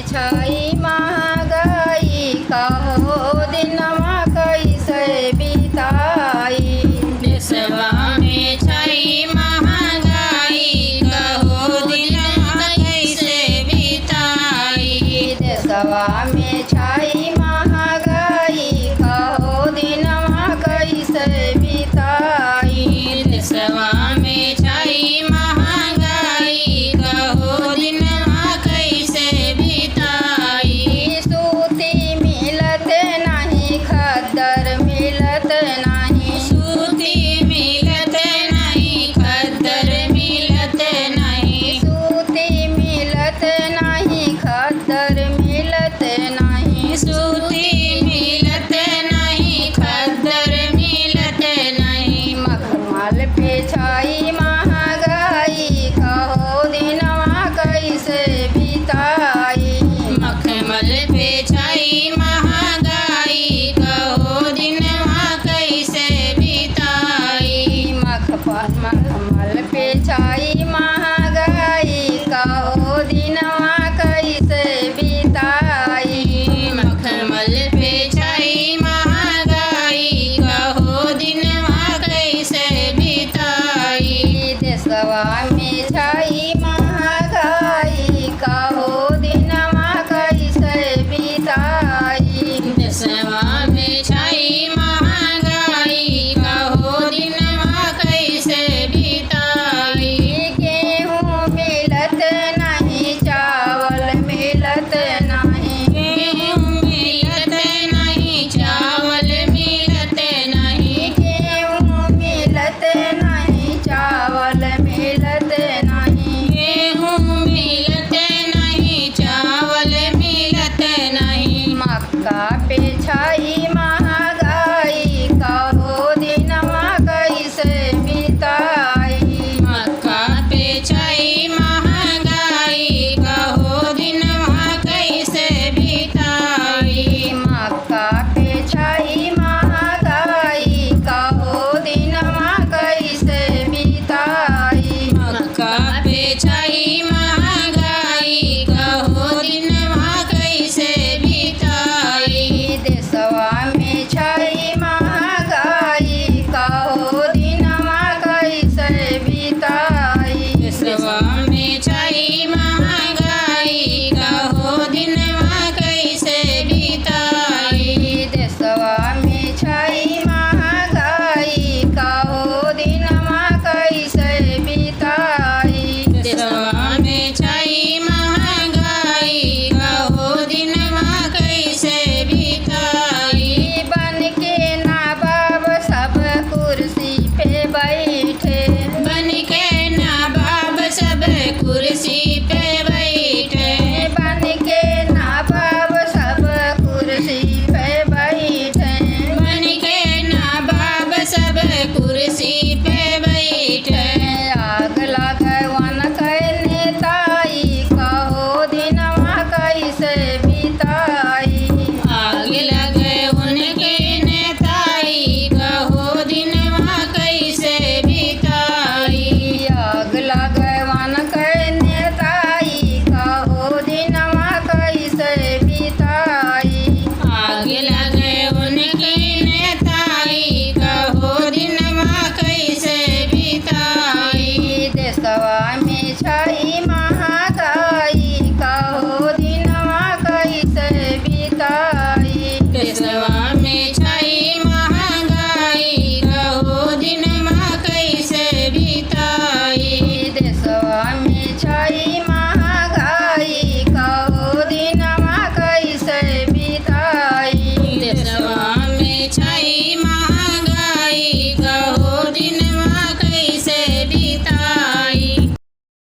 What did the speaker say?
में छाई महंगाई कहो दिनमा कैसे बिताई। देशवा में छाई महंगाई कहो दिनमा कैसे बिताई। देशवा में छाई महंगाई कहो दिनमा कैसे बिताई। देशवा में छाई महंगाई कहो दिनमा कैसे बिताई। सूती मिलत नहीं खद्दर मिलत नहीं। सूती मिलत नहीं खद्दर मिलत नहीं। सूती मिलत नहीं खद्दर मिलत नहीं। सूती मिलत नहीं खद्दर मिलत नहीं। मखमल पे छाई महंगाई कहो दिनमा कैसे बिताई। मखमल पे छाई महंगाई कहो दिनमा कैसे बिताई। मखमल पे छाई महंगाई कहो दिनमा कैसे बिताई। मखमल पे छाई महंगाई कहो दिनमा कैसे बिताई। देशवा में छाई महंगाई कहो दिनमा कैसे बिताई। देशवा में छाई महंगाई कहो दिनमा कैसे बिताई। गेहूँ मिलत नहीं चावल मिलत नहीं। गेहूँ मिलत नहीं चावल मिलत नहीं। गेहूँ मिलत नहीं चावल मिलत नहीं। गेहूँ मिलत नहीं चावल मिलत नहीं। मक्का पे छाई महंगाई कहो दिनमा कैसे बिताई। मक्का पे छाई महंगाई कहो दिनमा कैसे बिताई। मक्का पे छाई महंगाई कहो दिनमा कैसे बिताई। मक्का पे छाई महंगाई कहो दिनमा कैसे बिताई। देशवा में छाई महंगाई कहो दिनमा कैसे बिताई। देशवा में छाई महंगाई कहो दिनमा कैसे बिताई। देशवा में छाई महंगाई कहो दिनमा कैसे बिताई। देशवा में छाई महंगाई कहो दिनमा कैसे बिताई। बन के नवाब सब कुर्सी पे बैठे। बन के नवाब सब कुर्सी पे बैठे। बन के नवाब सब कुर्सी पे बैठे। बन के नवाब सब कुर्सी पे बैठे। आग लगवन के नेताई कहो दिनमा कैसे बिताई। आग लगे उनके नेताई कहो दिनमा कैसे बिताई। आग लगवन के नेताई कहो दिनमा कैसे बिताई। आग लगे उनके नेताई कहो दिनमा कैसे बिताई। देशवा में छाई महंगाई कहो दिनमा कैसे बिताई। देशवा में छाई महंगाई कहो दिनमा कैसे बिताई। देशवा में छाई